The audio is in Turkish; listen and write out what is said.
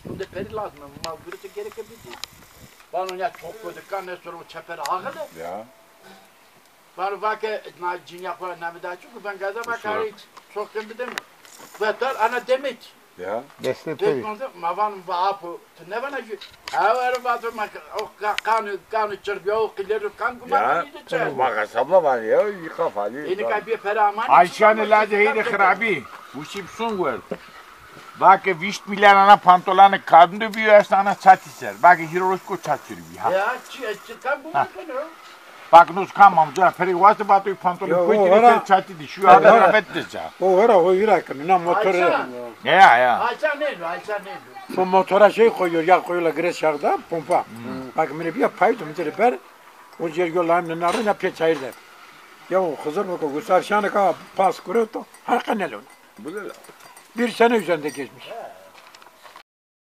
Bunda peri lazım. Mal birisi gerekebilir. Bana ya çok gördük kan ne sonra çeperi ağırdı. Ya. Bana vakı cin yapar ne bir daha çünkü ben gaza bakar hiç çok gibi değil mi? Ve der ana demet. Ya. Destek peri. Bekmandı mavan vaapu. Ne bana ju. Havar vaapu mak o kanı çırpıyor o kileri kan kumarı Ya. Bak sabla var ya. Yıka falan. Ini kay bir peri aman. Ayşane lade heyde khrabi. Ushim sungur. Bak vişt milanana pantolonu kadın büyüyor sana çatiser. Bak hiroşko çatır bir ha. Ya çıkan bu ne? Bak nus kamam canım peri vası batı pantolonu koydu çatı di şu anda rahmet diyeceğim. O var o yürek ne motor. Ya. Ayça ne? Ayça ne? Bu motora şey koyuyor yağ koyuyorlar gres yağda pompa. Bak beni bir paydım bir o yer yollarının narı ne peçaydı. Ya o kızır mı kokusu arşanı ka pas kuruyor to. Hakan ne lan? Bu ne lan? Bir sene üzerinde geçmiş.